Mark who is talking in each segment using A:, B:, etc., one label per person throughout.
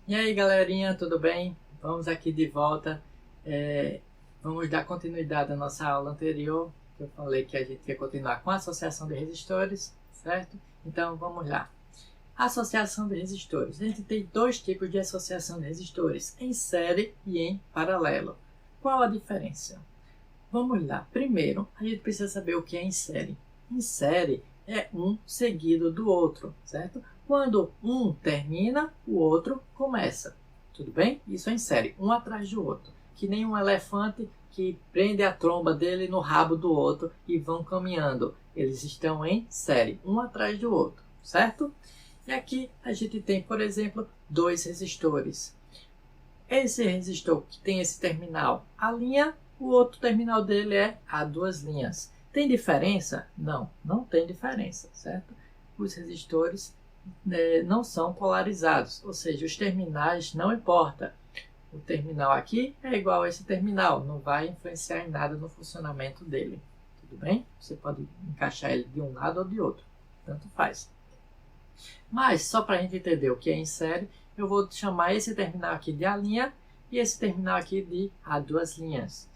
A: E aí, galerinha, tudo bem? Vamos aqui de volta. Vamos dar continuidade à nossa aula anterior, que eu falei que a gente ia continuar com a associação de resistores, certo? Então, vamos lá. Associação de resistores. A gente tem dois tipos de associação de resistores, em série e em paralelo. Qual a diferença? Vamos lá. Primeiro, a gente precisa saber o que é em série. Em série é um seguido do outro, certo? Quando um termina, o outro começa. Tudo bem? Isso é em série, um atrás do outro. Que nem um elefante que prende a tromba dele no rabo do outro e vão caminhando. Eles estão em série, um atrás do outro, certo? E aqui a gente tem, por exemplo, dois resistores. Esse resistor que tem esse terminal, a linha, o outro terminal dele é a duas linhas. Tem diferença? Não, não tem diferença, certo? Os resistores não são polarizados, ou seja, os terminais não importa. O terminal aqui é igual a esse terminal, não vai influenciar em nada no funcionamento dele. Tudo bem? Você pode encaixar ele de um lado ou de outro, tanto faz. Mas, só para a gente entender o que é em série, eu vou chamar esse terminal aqui de A' e esse terminal aqui de A duas linhas.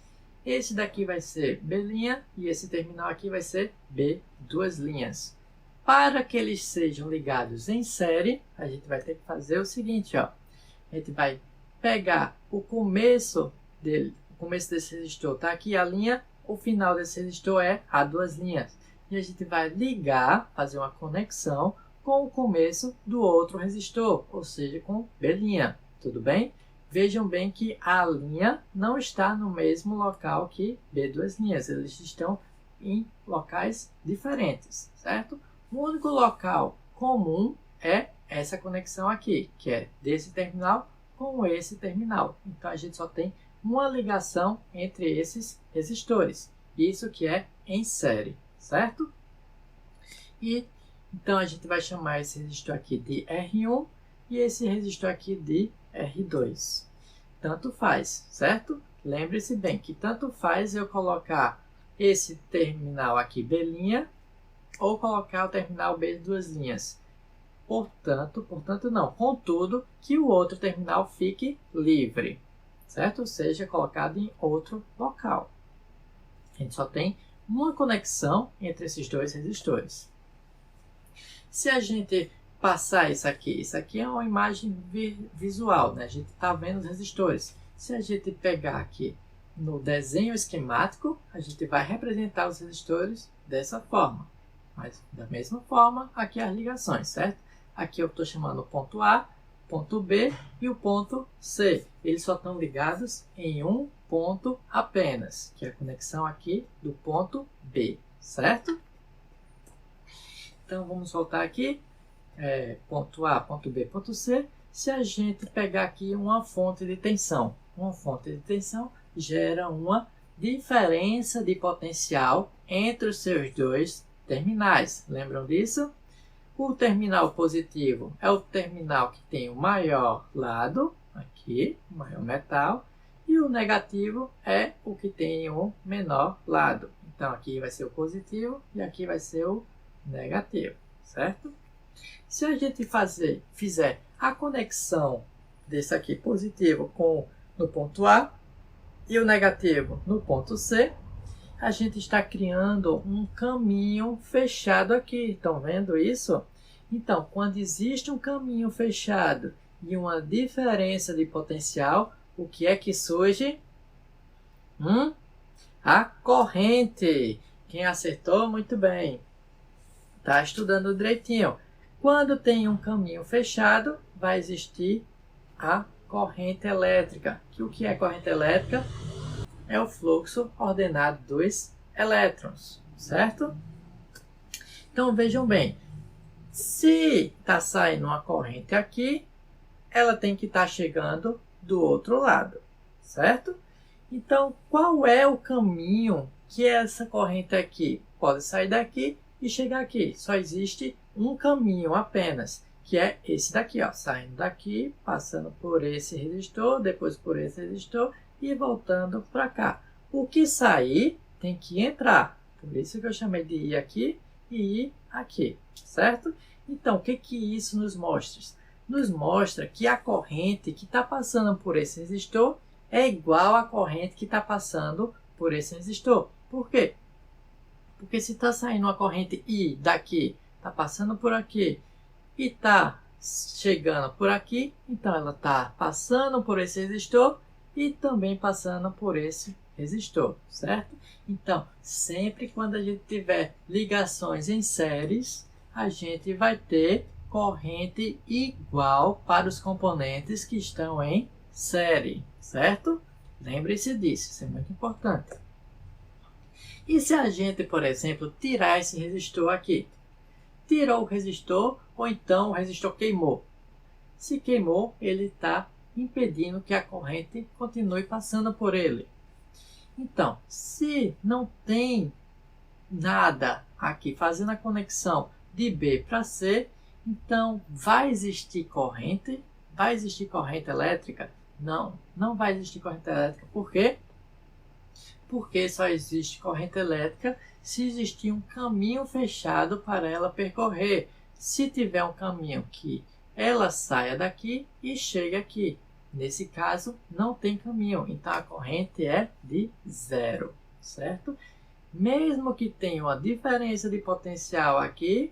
A: Esse daqui vai ser B' e esse terminal aqui vai ser B duas linhas. Para que eles sejam ligados em série, a gente vai ter que fazer o seguinte, ó. A gente vai pegar o começo dele, o começo desse resistor está aqui a linha, o final desse resistor é A duas linhas. E a gente vai ligar, fazer uma conexão com o começo do outro resistor, ou seja, com B'. Tudo bem? Vejam bem que a linha não está no mesmo local que B duas linhas, eles estão em locais diferentes, certo? O único local comum é essa conexão aqui, que é desse terminal com esse terminal. Então, a gente só tem uma ligação entre esses resistores. Isso que é em série, certo? E, então, a gente vai chamar esse resistor aqui de R1 e esse resistor aqui de R2. Tanto faz, certo? Lembre-se bem que tanto faz eu colocar esse terminal aqui B' ou colocar o terminal B de duas linhas. Contudo, que o outro terminal fique livre, certo? Ou seja, colocado em outro local. A gente só tem uma conexão entre esses dois resistores. Se a gente passar isso aqui é uma imagem visual, né? A gente está vendo os resistores. Se a gente pegar aqui no desenho esquemático, a gente vai representar os resistores dessa forma. Mas, da mesma forma, aqui as ligações, certo? Aqui eu estou chamando o ponto A, ponto B e o ponto C. Eles só estão ligados em um ponto apenas, que é a conexão aqui do ponto B, certo? Então, vamos voltar aqui. Ponto A, ponto B, ponto C. Se a gente pegar aqui uma fonte de tensão gera uma diferença de potencial entre os seus dois terminais. Lembram disso? O terminal positivo é o terminal que tem o maior lado, aqui, o maior metal, e o negativo é o que tem o menor lado. Então, aqui vai ser o positivo e aqui vai ser o negativo, certo? Se a gente fizer a conexão desse aqui positivo no ponto A e o negativo no ponto C, a gente está criando um caminho fechado aqui. Estão vendo isso? Então, quando existe um caminho fechado e uma diferença de potencial, o que é que surge? A corrente. Quem acertou, muito bem. Está estudando direitinho. Quando tem um caminho fechado, vai existir a corrente elétrica. O que é corrente elétrica? É o fluxo ordenado dos elétrons, certo? Então, vejam bem, se está saindo uma corrente aqui, ela tem que estar chegando do outro lado, certo? Então, qual é o caminho que essa corrente aqui pode sair daqui e chegar aqui? Só existe um caminho apenas, que é esse daqui, ó, saindo daqui, passando por esse resistor, depois por esse resistor, e voltando para cá. O que sair tem que entrar. Por isso que eu chamei de ir aqui e ir aqui, certo? Então, o que isso nos mostra? nos mostra que a corrente que está passando por esse resistor é igual à corrente que está passando por esse resistor. Por quê? Porque se está saindo uma corrente I daqui, está passando por aqui e está chegando por aqui, então ela está passando por esse resistor e também passando por esse resistor, certo? Então, sempre quando a gente tiver ligações em séries, a gente vai ter corrente igual para os componentes que estão em série, certo? Lembre-se disso, isso é muito importante. E se a gente, por exemplo, tirar esse resistor aqui? Tirou o resistor ou então o resistor queimou. Se queimou, ele está impedindo que a corrente continue passando por ele. Então, se não tem nada aqui fazendo a conexão de B para C, então vai existir corrente? Vai existir corrente elétrica? Não, não vai existir corrente elétrica. Por quê? Porque só existe corrente elétrica se existir um caminho fechado para ela percorrer. Se tiver um caminho que ela saia daqui e chegue aqui. Nesse caso, não tem caminho, então a corrente é de zero, certo? Mesmo que tenha uma diferença de potencial aqui,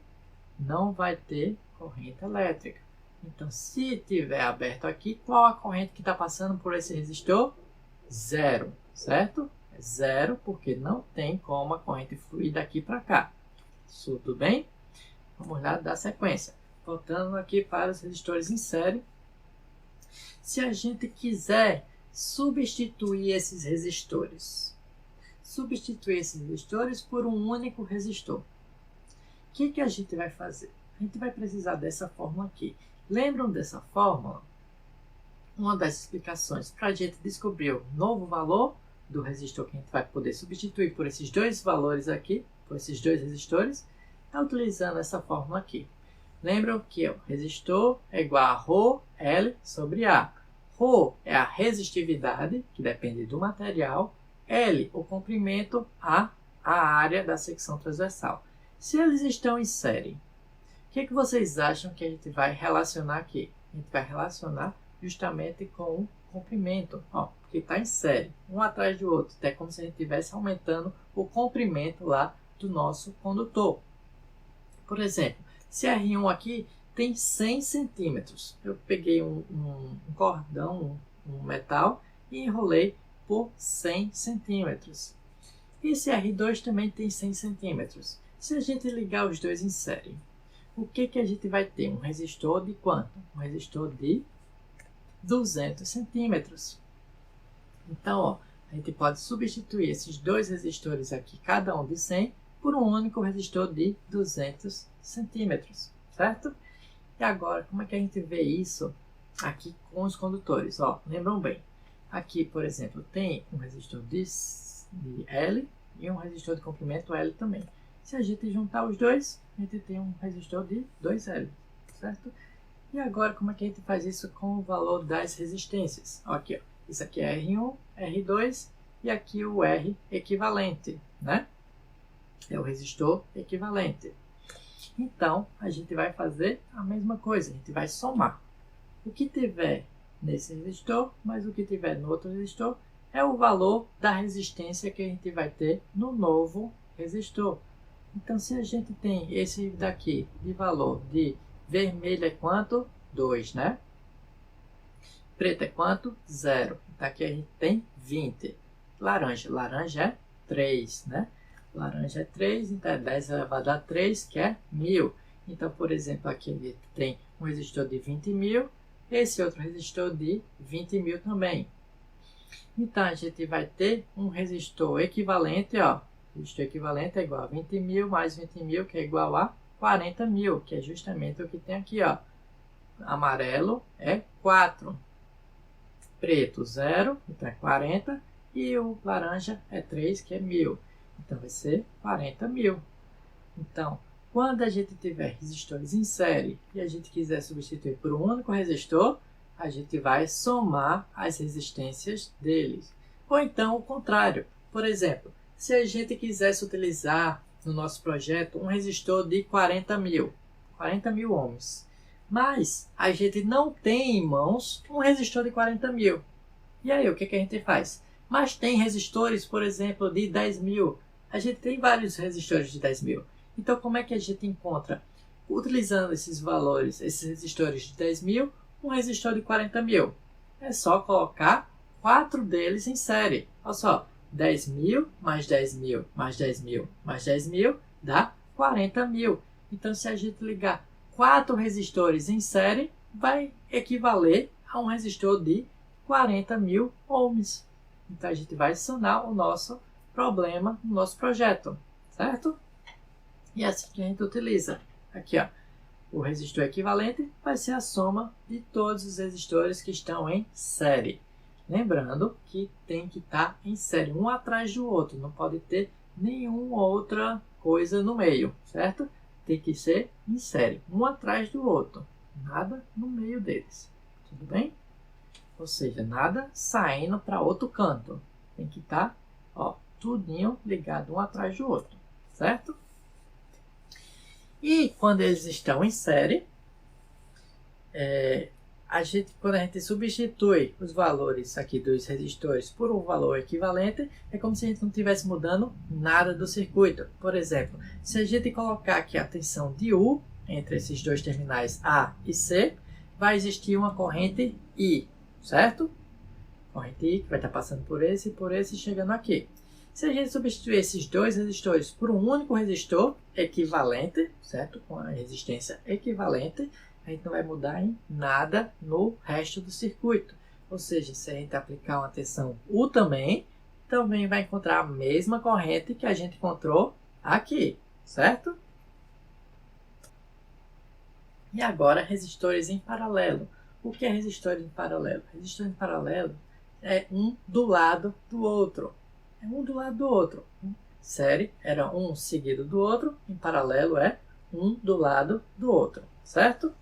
A: não vai ter corrente elétrica. Então, se tiver aberto aqui, qual a corrente que está passando por esse resistor? Zero, certo? É zero, porque não tem como a corrente fluir daqui para cá. Tudo bem? Vamos lá dar sequência. Voltando aqui para os resistores em série. Se a gente quiser substituir esses resistores por um único resistor, o que a gente vai fazer? A gente vai precisar dessa fórmula aqui. Lembram dessa fórmula? Uma das explicações para a gente descobrir o novo valor do resistor que a gente vai poder substituir por esses dois valores aqui, por esses dois resistores, é utilizando essa fórmula aqui. Lembram que o resistor é igual a ρL sobre A. Ρ é a resistividade, que depende do material, L, o comprimento, A área da secção transversal. Se eles estão em série, o que vocês acham que a gente vai relacionar aqui? A gente vai relacionar justamente com o comprimento, porque está em série, um atrás do outro. É como se a gente estivesse aumentando o comprimento lá do nosso condutor. Por exemplo, se R1 aqui tem 100 centímetros, eu peguei um cordão, um metal, e enrolei por 100 centímetros. E esse R2 também tem 100 centímetros. Se a gente ligar os dois em série, o que a gente vai ter? Um resistor de quanto? Um resistor de 200 centímetros. Então, a gente pode substituir esses dois resistores aqui, cada um de 100, por um único resistor de 200 centímetros, certo? E agora, como é que a gente vê isso aqui com os condutores? Lembram bem, aqui, por exemplo, tem um resistor de L e um resistor de comprimento L também. Se a gente juntar os dois, a gente tem um resistor de 2L, certo? E agora, como é que a gente faz isso com o valor das resistências? Aqui, isso aqui é R1, R2 e aqui o R equivalente, né? É o resistor equivalente. Então, a gente vai fazer a mesma coisa, a gente vai somar. O que tiver nesse resistor, mais o que tiver no outro resistor, é o valor da resistência que a gente vai ter no novo resistor. Então, se a gente tem esse daqui de valor de vermelho é quanto? 2, né? Preto é quanto? 0. Então, aqui a gente tem 20. Laranja é 3, né? Laranja é 3, então é 10 elevado a 3, que é 1000. Então, por exemplo, aqui ele tem um resistor de 20.000, esse outro resistor de 20.000 também. Então, a gente vai ter um resistor equivalente, resistor equivalente é igual a 20.000 mais 20.000, que é igual a 40.000, que é justamente o que tem aqui, Amarelo é 4, preto 0, então é 40, e o laranja é 3, que é 1000. Então, vai ser 40.000. Então, quando a gente tiver resistores em série e a gente quiser substituir por um único resistor, a gente vai somar as resistências deles. Ou então, o contrário. Por exemplo, se a gente quisesse utilizar no nosso projeto um resistor de 40.000 ohms, Mas a gente não tem em mãos um resistor de 40.000. E aí, o que a gente faz? Mas tem resistores, por exemplo, de 10.000. A gente tem vários resistores de 10.000. Então, como é que a gente encontra? Utilizando esses valores, esses resistores de 10.000, um resistor de 40.000. É só colocar 4 deles em série. Olha só, 10.000 mais 10.000 mais 10.000 mais 10.000 dá 40.000. Então, se a gente ligar 4 resistores em série, vai equivaler a um resistor de 40.000 ohms. Então, a gente vai sanar o nosso problema no nosso projeto, certo? E é assim que a gente utiliza. Aqui, ó, o resistor equivalente vai ser a soma de todos os resistores que estão em série. Lembrando que tem que estar em série, um atrás do outro. Não pode ter nenhuma outra coisa no meio, certo? Tem que ser em série, um atrás do outro. Nada no meio deles. Tudo bem? Ou seja, nada saindo para outro canto. Tem que estar, ó, tudinho ligado um atrás do outro, certo? E quando eles estão em série, quando a gente substitui os valores aqui dos resistores por um valor equivalente, é como se a gente não estivesse mudando nada do circuito. Por exemplo, se a gente colocar aqui a tensão de U entre esses dois terminais A e C, vai existir uma corrente I, certo? Corrente I que vai estar passando por esse e chegando aqui. Se a gente substituir esses dois resistores por um único resistor equivalente, certo? Com a resistência equivalente, a gente não vai mudar em nada no resto do circuito. Ou seja, se a gente aplicar uma tensão U também vai encontrar a mesma corrente que a gente encontrou aqui, certo? E agora, resistores em paralelo. O que é resistor em paralelo? Resistor em paralelo é um do lado do outro. É um do lado do outro. Série era um seguido do outro, em paralelo é um do lado do outro, certo?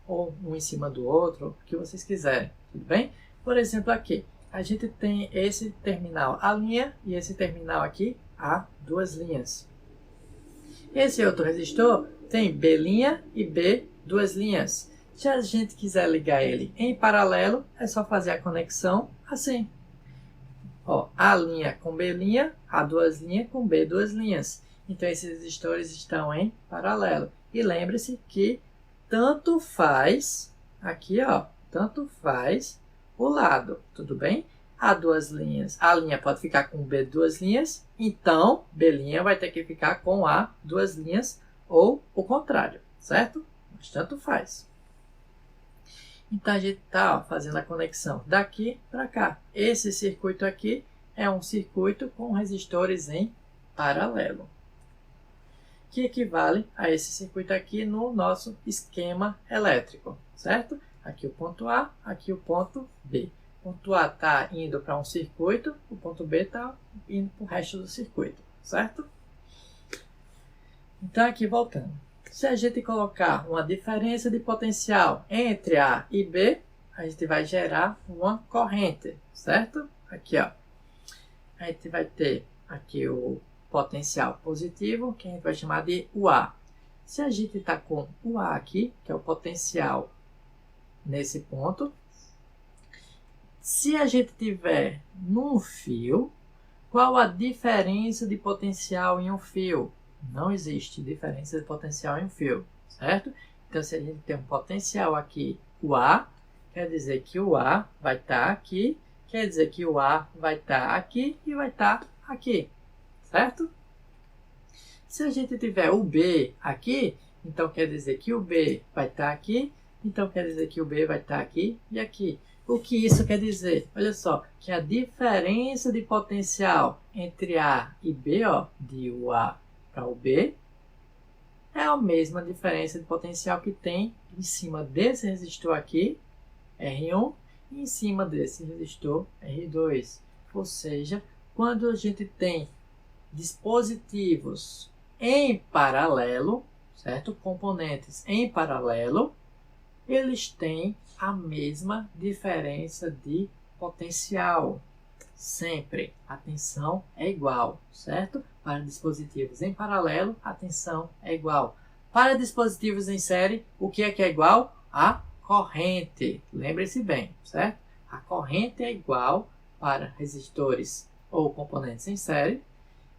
A: Ou um em cima do outro, o que vocês quiserem, tudo bem? Por exemplo, aqui, a gente tem esse terminal A' e esse terminal aqui A, duas linhas. Esse outro resistor tem B' e B, duas linhas. Se a gente quiser ligar ele em paralelo, é só fazer a conexão assim. Ó, A' com B', A duas linhas com B duas linhas. Então, esses resistores estão em paralelo. E lembre-se que tanto faz, aqui ó, tanto faz o lado, tudo bem? A duas linhas, A' pode ficar com B duas linhas, então B' vai ter que ficar com A duas linhas, ou o contrário, certo? Mas tanto faz. Então, a gente está fazendo a conexão daqui para cá. Esse circuito aqui é um circuito com resistores em paralelo, que equivale a esse circuito aqui no nosso esquema elétrico, certo? Aqui o ponto A, aqui o ponto B. O ponto A está indo para um circuito, o ponto B está indo para o resto do circuito, certo? Então, aqui voltando. Se a gente colocar uma diferença de potencial entre A e B, a gente vai gerar uma corrente, certo? Aqui, ó. A gente vai ter aqui o potencial positivo, que a gente vai chamar de UA. Se a gente está com UA aqui, que é o potencial nesse ponto, se a gente tiver num fio, qual a diferença de potencial em um fio? Não existe diferença de potencial em um fio, certo? Então, se a gente tem um potencial aqui, o A, quer dizer que o A vai estar aqui, quer dizer que o A vai estar aqui e vai estar aqui, certo? Se a gente tiver o B aqui, então quer dizer que o B vai estar aqui, então quer dizer que o B vai estar aqui e aqui. O que isso quer dizer? Olha só, que a diferença de potencial entre A e B, ó, de o A para o B, é a mesma diferença de potencial que tem em cima desse resistor aqui, R1, e em cima desse resistor, R2. Ou seja, quando a gente tem dispositivos em paralelo, certo? Componentes em paralelo, eles têm a mesma diferença de potencial. Sempre a tensão é igual, certo? Para dispositivos em paralelo, a tensão é igual. Para dispositivos em série, o que é igual? a corrente. Lembre-se bem, certo? A corrente é igual para resistores ou componentes em série,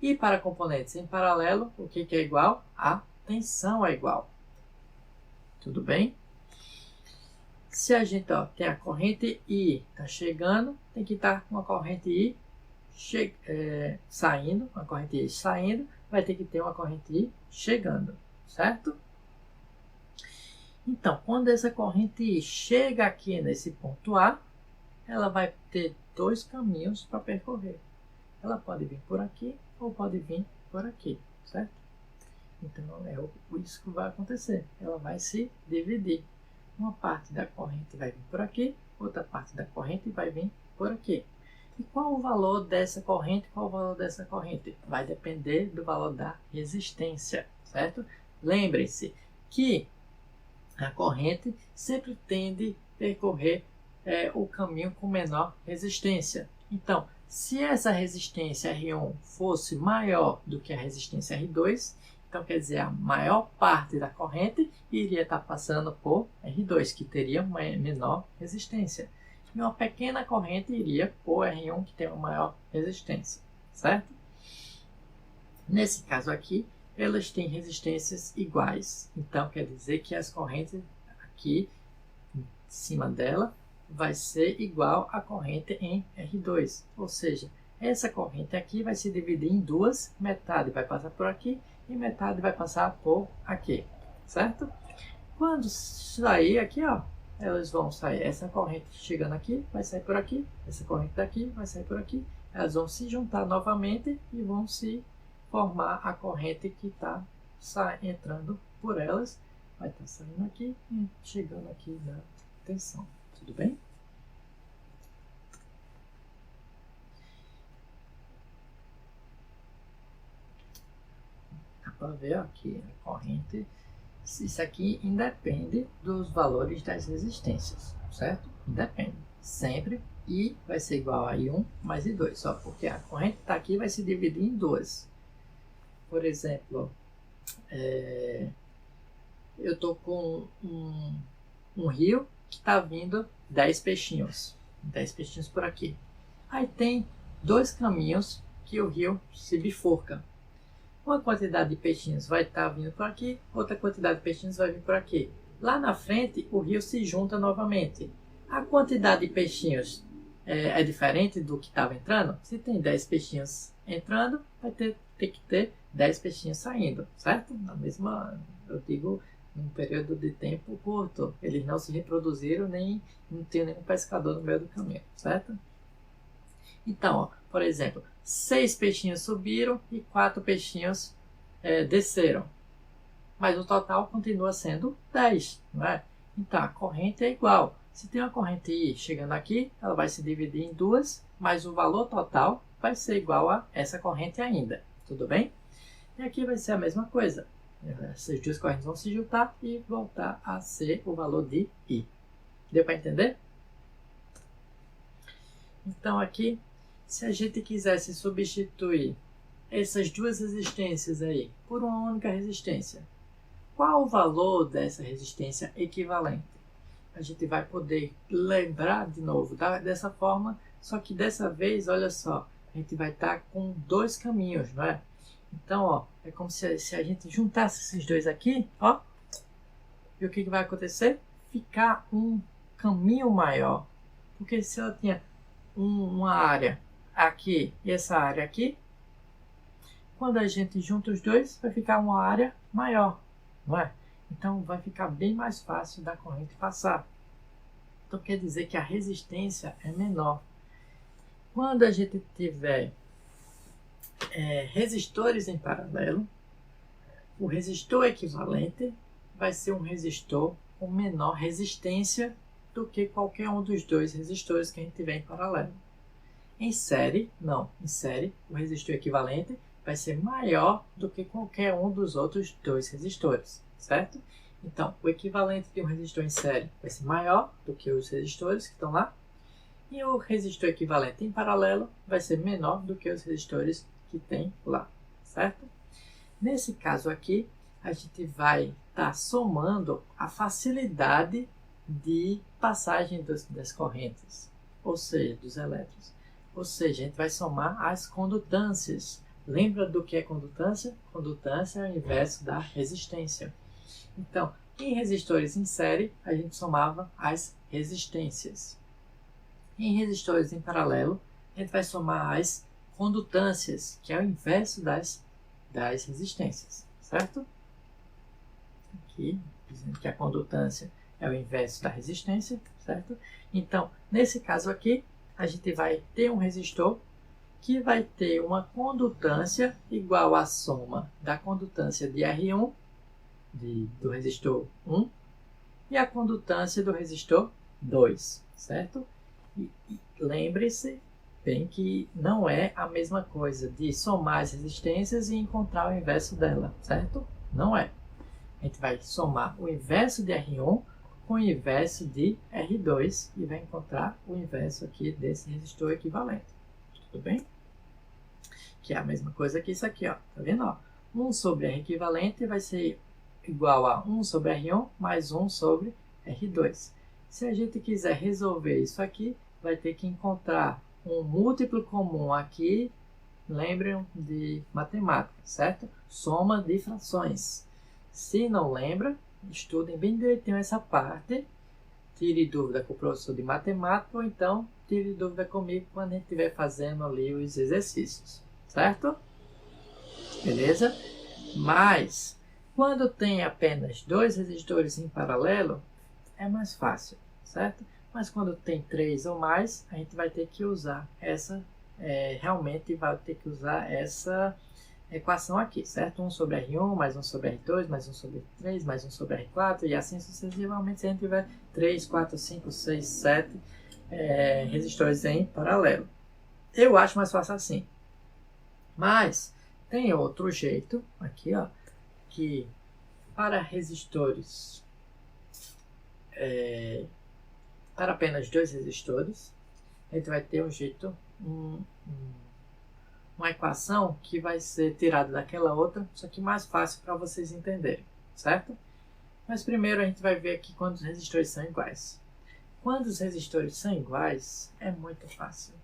A: e para componentes em paralelo, o que é igual? A tensão é igual. Tudo bem? Se a gente tem a corrente I está chegando, tem que estar com a corrente I saindo, uma corrente I saindo, vai ter que ter uma corrente I chegando, certo? Então, quando essa corrente I chega aqui nesse ponto A, ela vai ter dois caminhos para percorrer. Ela pode vir por aqui ou pode vir por aqui, certo? Então, é isso que vai acontecer. Ela vai se dividir. Uma parte da corrente vai vir por aqui, outra parte da corrente vai vir por aqui. E qual o valor dessa corrente? Qual o valor dessa corrente? Vai depender do valor da resistência, certo? Lembre-se que a corrente sempre tende a percorrer o caminho com menor resistência. Então, se essa resistência R1 fosse maior do que a resistência R2, então quer dizer, a maior parte da corrente iria estar passando por R2, que teria uma menor resistência. E uma pequena corrente iria por R1, que tem uma maior resistência, certo? Nesse caso aqui, elas têm resistências iguais. Então, quer dizer que as correntes aqui em cima dela vai ser igual à corrente em R2. Ou seja, essa corrente aqui vai se dividir em duas. Metade vai passar por aqui e metade vai passar por aqui, certo? Quando sair aqui, ó, elas vão sair. Essa corrente chegando aqui vai sair por aqui. Essa corrente daqui vai sair por aqui. Elas vão se juntar novamente e vão se formar a corrente que está entrando por elas. Vai estar saindo aqui e chegando aqui na tensão. Tudo bem? Dá para ver aqui a corrente. Isso aqui independe dos valores das resistências, certo? Independe. Sempre I vai ser igual a I1 mais I2, só porque a corrente está aqui vai se dividir em duas. Por exemplo, eu estou com um rio que está vindo 10 peixinhos. 10 peixinhos por aqui. Aí tem dois caminhos que o rio se bifurca. Uma quantidade de peixinhos vai estar vindo por aqui, outra quantidade de peixinhos vai vir por aqui. Lá na frente, o rio se junta novamente. A quantidade de peixinhos é diferente do que estava entrando. Se tem 10 peixinhos entrando, vai ter que ter 10 peixinhos saindo, certo? Na mesma, eu digo, num período de tempo curto. Eles não se reproduziram, nem não tem nenhum pescador no meio do caminho, certo? Então, ó, por exemplo, 6 peixinhos subiram e 4 peixinhos desceram. Mas o total continua sendo 10, não é? Então, a corrente é igual. Se tem uma corrente I chegando aqui, ela vai se dividir em duas, mas o valor total vai ser igual a essa corrente ainda. Tudo bem? E aqui vai ser a mesma coisa. Essas duas correntes vão se juntar e voltar a ser o valor de I. Deu para entender? Então aqui, se a gente quisesse substituir essas duas resistências aí por uma única resistência, qual o valor dessa resistência equivalente? A gente vai poder lembrar de novo dessa forma, só que dessa vez, olha só, a gente vai estar com dois caminhos, não é? Então, ó, é como se a gente juntasse esses dois aqui, ó, e o que vai acontecer? Ficar um caminho maior, porque se ela tinha uma área aqui e essa área aqui, quando a gente junta os dois, vai ficar uma área maior, não é? Então vai ficar bem mais fácil da corrente passar. Então quer dizer que a resistência é menor. Quando a gente tiver resistores em paralelo, o resistor equivalente vai ser um resistor com menor resistência do que qualquer um dos dois resistores que a gente tiver em paralelo. Em série, não. Em série, o resistor equivalente vai ser maior do que qualquer um dos outros dois resistores, certo? Então, o equivalente de um resistor em série vai ser maior do que os resistores que estão lá, e o resistor equivalente em paralelo vai ser menor do que os resistores que tem lá, certo? Nesse caso aqui, a gente vai estar somando a facilidade de passagem das correntes, ou seja, dos elétrons. Ou seja, a gente vai somar as condutâncias. Lembra do que é condutância? Condutância é o inverso da resistência. Então, em resistores em série, a gente somava as resistências. Em resistores em paralelo, a gente vai somar as condutâncias, que é o inverso das resistências, certo? Aqui, dizendo que a condutância é o inverso da resistência, certo? Então, nesse caso aqui, a gente vai ter um resistor que vai ter uma condutância igual à soma da condutância de R1, do resistor 1, e a condutância do resistor 2, certo? E lembre-se bem que não é a mesma coisa de somar as resistências e encontrar o inverso dela, certo? Não é. A gente vai somar o inverso de R1 com o inverso de R2 e vai encontrar o inverso aqui desse resistor equivalente. Tudo bem? Que é a mesma coisa que isso aqui, ó. Tá vendo? Ó? 1 sobre R equivalente vai ser igual a 1 sobre R1 mais 1 sobre R2. Se a gente quiser resolver isso aqui, vai ter que encontrar um múltiplo comum aqui. Lembrem de matemática, certo? Soma de frações. Se não lembra, estudem bem direitinho essa parte. Tire dúvida com o professor de matemática ou então tire dúvida comigo quando a gente estiver fazendo ali os exercícios, certo? Beleza? Mas, quando tem apenas dois resistores em paralelo, é mais fácil, certo? Mas quando tem 3 ou mais, a gente vai ter que usar realmente vai ter que usar essa equação aqui, certo? 1 sobre R1, mais 1 sobre R2, mais 1 sobre R3, mais 1 sobre R4, e assim sucessivamente, se a gente tiver 3, 4, 5, 6, 7 resistores em paralelo. Eu acho mais fácil assim. Mas tem outro jeito, aqui, ó, que para resistores, para apenas dois resistores, a gente vai ter um jeito, uma equação que vai ser tirada daquela outra, só que mais fácil para vocês entenderem, certo? Mas primeiro a gente vai ver aqui quando os resistores são iguais. Quando os resistores são iguais, é muito fácil.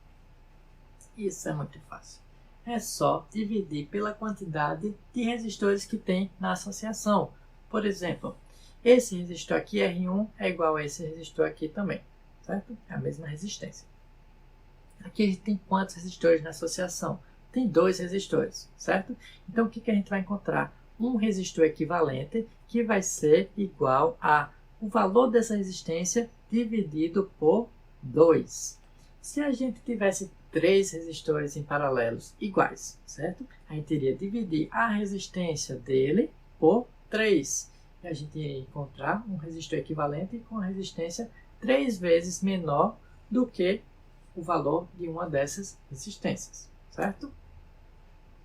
A: Isso é muito fácil. É só dividir pela quantidade de resistores que tem na associação. Por exemplo, esse resistor aqui, R1, é igual a esse resistor aqui também, certo? É a mesma resistência. Aqui a gente tem quantos resistores na associação? Tem 2 resistores, certo? Então, o que a gente vai encontrar? Um resistor equivalente que vai ser igual a o valor dessa resistência dividido por 2. Se a gente tivesse 3 resistores em paralelos iguais, certo? A gente iria dividir a resistência dele por 3. E a gente iria encontrar um resistor equivalente com a resistência 3 vezes menor do que o valor de uma dessas resistências, certo?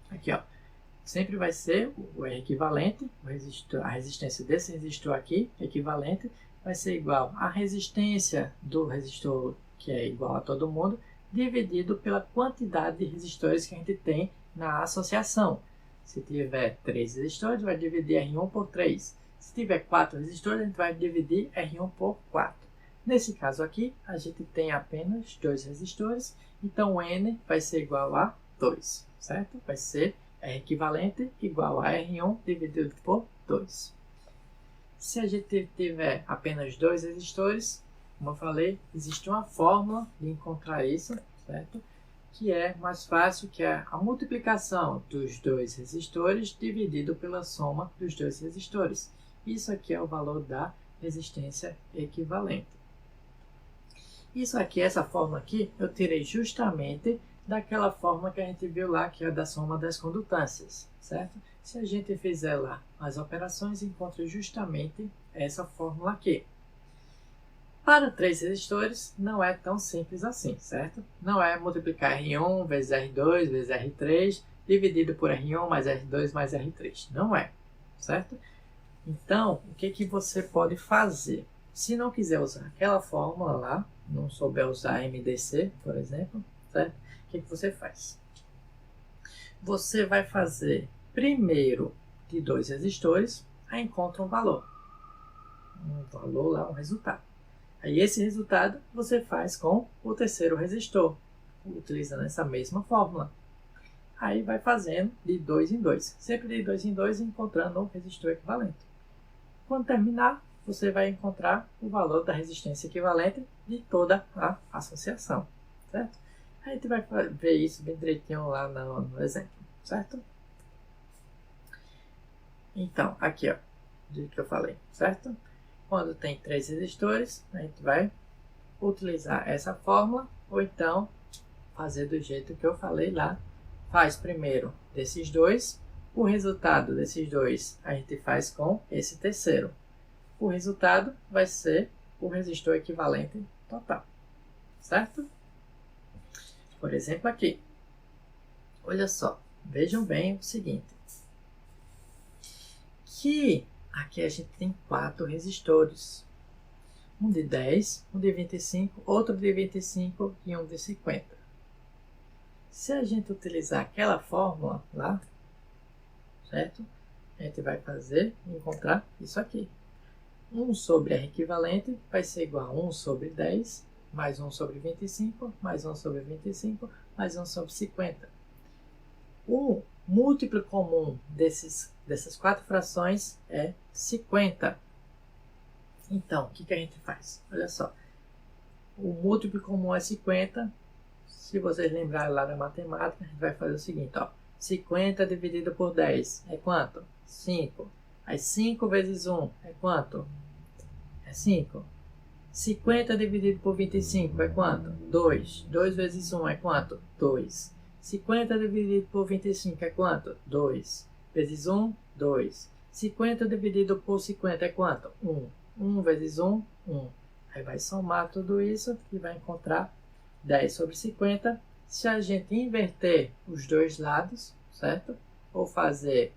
A: Aqui, ó, sempre vai ser o R equivalente, a resistência desse resistor aqui, equivalente, vai ser igual à resistência do resistor, que é igual a todo mundo, dividido pela quantidade de resistores que a gente tem na associação. Se tiver 3 resistores, vai dividir R1 por 3. Se tiver 4 resistores, a gente vai dividir R1 por 4. Nesse caso aqui, a gente tem apenas 2 resistores, então N vai ser igual a 2, certo? Vai ser R equivalente igual a R1 dividido por 2. Se a gente tiver apenas 2 resistores, como eu falei, existe uma fórmula de encontrar isso, certo? Que é mais fácil, que é a multiplicação dos 2 resistores dividido pela soma dos 2 resistores. Isso aqui é o valor da resistência equivalente. Isso aqui, essa fórmula aqui, eu tirei justamente daquela fórmula que a gente viu lá, que é da soma das condutâncias, certo? Se a gente fizer lá as operações, encontra justamente essa fórmula aqui. Para 3 resistores, não é tão simples assim, certo? Não é multiplicar R1 vezes R2 vezes R3, dividido por R1 mais R2 mais R3. Não é, certo? Então, o que você pode fazer? Se não quiser usar aquela fórmula lá, não souber usar MDC, por exemplo, certo? O que você faz? Você vai fazer primeiro de 2 resistores, aí encontra um valor. Um valor lá, um resultado. Aí esse resultado você faz com o terceiro resistor, utilizando essa mesma fórmula. Aí vai fazendo de 2 em 2, sempre de 2 em 2, encontrando o resistor equivalente. Quando terminar, você vai encontrar o valor da resistência equivalente de toda a associação, certo? A gente vai ver isso bem direitinho lá no exemplo, certo? Então, aqui, ó, do que eu falei, certo? Quando tem 3 resistores, a gente vai utilizar essa fórmula, ou então fazer do jeito que eu falei lá. Faz primeiro desses dois, o resultado desses dois a gente faz com esse terceiro. O resultado vai ser o resistor equivalente total, certo? Por exemplo aqui, olha só, vejam bem o seguinte, que aqui a gente tem 4 resistores, um de 10, um de 25, outro de 25 e um de 50. Se a gente utilizar aquela fórmula lá, certo? A gente vai encontrar isso aqui. 1 sobre R equivalente vai ser igual a 1 sobre 10, mais 1 sobre 25, mais 1 sobre 25, mais 1 sobre 50. O múltiplo comum dessas 4 frações é 50. Então, o que a gente faz? Olha só. O múltiplo comum é 50. Se vocês lembrarem lá da matemática, a gente vai fazer o seguinte, ó. 50 dividido por 10 é quanto? 5. Aí 5 vezes 1 é quanto? É 5. 50 dividido por 25 é quanto? 2. 2 vezes 1 é quanto? 2. 50 dividido por 25 é quanto? 2. Vezes 1, 2. 50 dividido por 50 é quanto? 1. 1 vezes 1, 1. Aí vai somar tudo isso e vai encontrar 10 sobre 50. Se a gente inverter os dois lados, certo? Ou fazer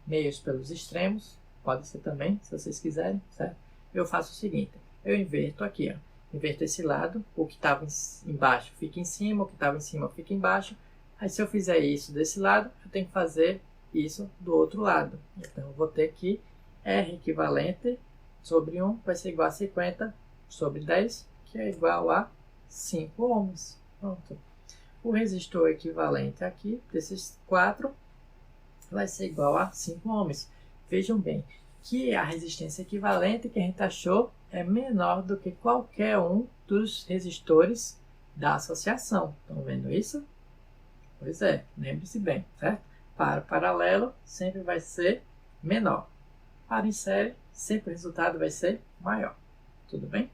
A: meios pelos extremos, pode ser também, se vocês quiserem, certo? Eu faço o seguinte, eu inverto aqui, ó. Inverto esse lado, o que estava embaixo fica em cima, o que estava em cima fica embaixo. Aí se eu fizer isso desse lado, eu tenho que fazer isso do outro lado. Então eu vou ter que R equivalente sobre 1 vai ser igual a 50 sobre 10, que é igual a 5 ohms. Pronto. O resistor equivalente aqui, desses 4, vai ser igual a 5 ohms. Vejam bem que a resistência equivalente que a gente achou é menor do que qualquer um dos resistores da associação. Estão vendo isso? Pois é, lembre-se bem, certo? Para paralelo, sempre vai ser menor. Para em série, sempre o resultado vai ser maior. Tudo bem?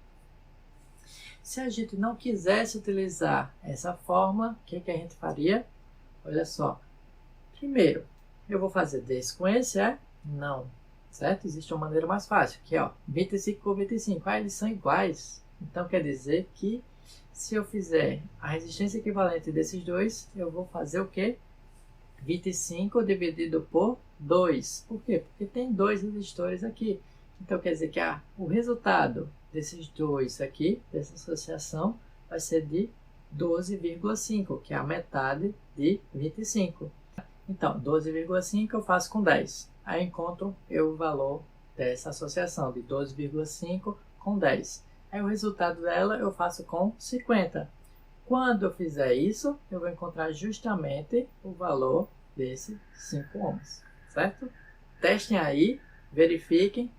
A: Se a gente não quisesse utilizar essa fórmula, o que a gente faria? Olha só. Primeiro, eu vou fazer desse com esse, é? Não. Certo? Existe uma maneira mais fácil, que é, ó, 25 com 25. Ah, eles são iguais. Então, quer dizer que se eu fizer a resistência equivalente desses dois, eu vou fazer o quê? 25 dividido por 2. Por quê? Porque tem 2 resistores aqui. Então, quer dizer que o resultado desses dois aqui, dessa associação, vai ser de 12,5, que é a metade de 25. Então, 12,5 eu faço com 10. Aí encontro o valor dessa associação, de 12,5 com 10. Aí o resultado dela eu faço com 50. Quando eu fizer isso, eu vou encontrar justamente o valor desses 5 ohms, certo? Testem aí, verifiquem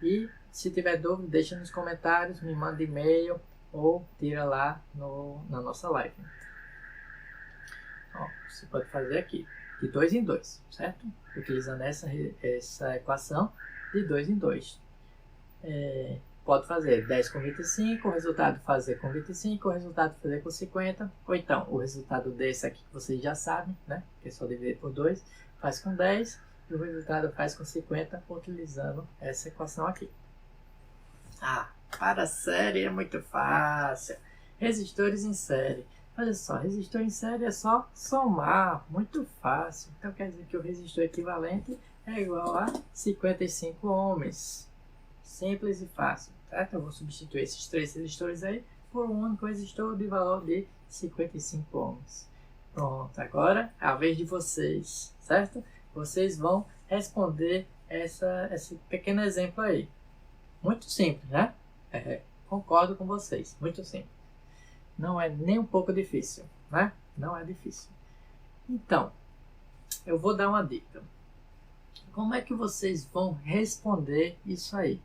A: e se tiver dúvida, deixa nos comentários, me manda e-mail ou tira lá na nossa live. Ó, você pode fazer aqui, de 2 em 2, certo? Utilizando essa equação de 2 em 2. Pode fazer 10 com 25, o resultado fazer com 25, o resultado fazer com 50, ou então o resultado desse aqui que vocês já sabem, né? Que é só dividir por 2, faz com 10 e o resultado faz com 50 utilizando essa equação aqui. Ah, para a série é muito fácil. Resistores em série. Olha só, resistor em série é só somar, muito fácil. Então quer dizer que o resistor equivalente é igual a 55 ohms. Simples e fácil, certo? Eu vou substituir esses 3 resistores aí por um único resistor de valor de 55 ohms. Pronto, agora é a vez de vocês, certo? Vocês vão responder esse pequeno exemplo aí. Muito simples, né? Concordo com vocês, muito simples. Não é nem um pouco difícil, né? Não é difícil. Então, eu vou dar uma dica. Como é que vocês vão responder isso aí?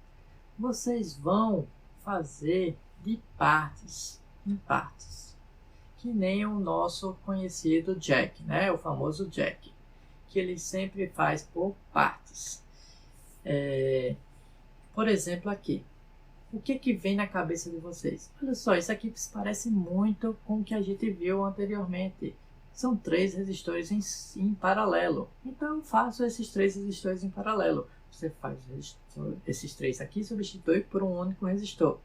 A: Vocês vão fazer de partes em partes. Que nem o nosso conhecido Jack, né? O famoso Jack. Que ele sempre faz por partes. Por exemplo, aqui. O que vem na cabeça de vocês? Olha só, isso aqui se parece muito com o que a gente viu anteriormente. São 3 resistores em paralelo. Então eu faço esses 3 resistores em paralelo. Você faz esses 3 aqui e substitui por um único resistor.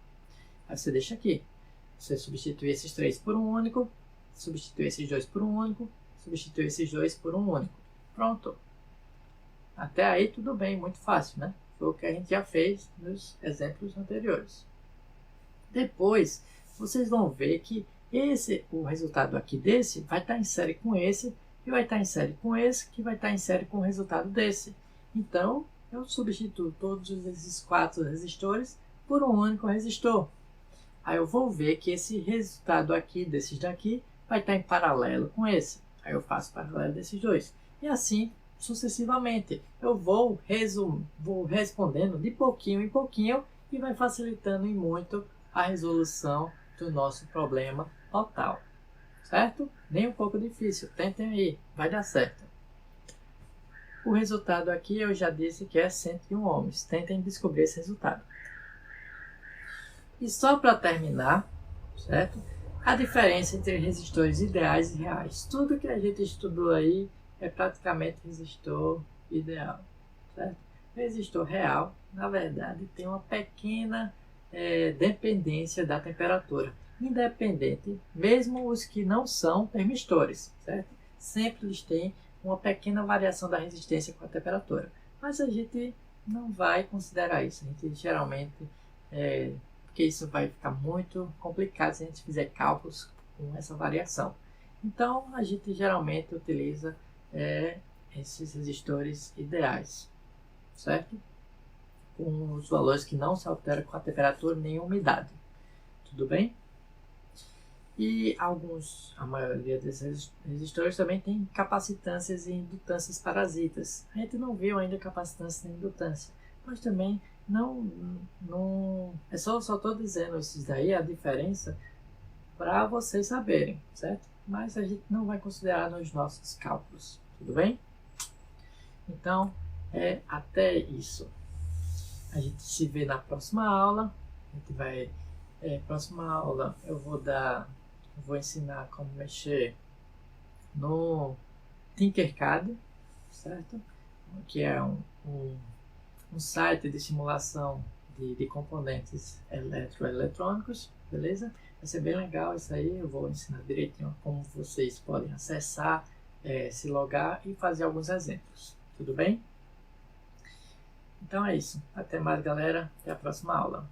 A: Aí você deixa aqui. Você substitui esses 3 por um único, substitui esses 2 por um único, substitui esses 2 por um único. Pronto. Até aí tudo bem, muito fácil, né? Foi o que a gente já fez nos exemplos anteriores. Depois, vocês vão ver que o resultado aqui desse vai estar em série com esse, e vai estar em série com esse, que vai estar em série com o resultado desse. Então, eu substituo todos esses 4 resistores por um único resistor. Aí eu vou ver que esse resultado aqui, desses daqui, vai estar em paralelo com esse. Aí eu faço paralelo desses dois. E assim sucessivamente. Eu vou respondendo de pouquinho em pouquinho e vai facilitando em muito a resolução do nosso problema total. Certo? Nem um pouco difícil. Tentem aí. Vai dar certo. O resultado aqui eu já disse que é 101 ohms. Tentem descobrir esse resultado. E só para terminar, certo? A diferença entre resistores ideais e reais. Tudo que a gente estudou aí é praticamente resistor ideal, certo? Resistor real, na verdade, tem uma pequena dependência da temperatura. Independente, mesmo os que não são termistores, certo? Sempre eles têm uma pequena variação da resistência com a temperatura. Mas a gente não vai considerar isso. A gente geralmente... porque isso vai ficar muito complicado se a gente fizer cálculos com essa variação. Então, a gente geralmente utiliza esses resistores ideais, certo? Com os valores que não se alteram com a temperatura nem a umidade. Tudo bem? E a maioria desses resistores também tem capacitâncias e indutâncias parasitas. A gente não viu ainda capacitância e indutância, mas também não é só estou dizendo esses daí, a diferença para vocês saberem, certo? Mas a gente não vai considerar nos nossos cálculos, tudo bem? Então, até isso. A gente se vê na próxima aula. A gente vai, próxima aula eu vou ensinar como mexer no Tinkercad, certo? Que é um site de simulação de componentes eletroeletrônicos, beleza? Vai ser bem legal isso aí, eu vou ensinar direitinho como vocês podem acessar, se logar e fazer alguns exemplos, tudo bem? Então é isso, até mais galera, até a próxima aula.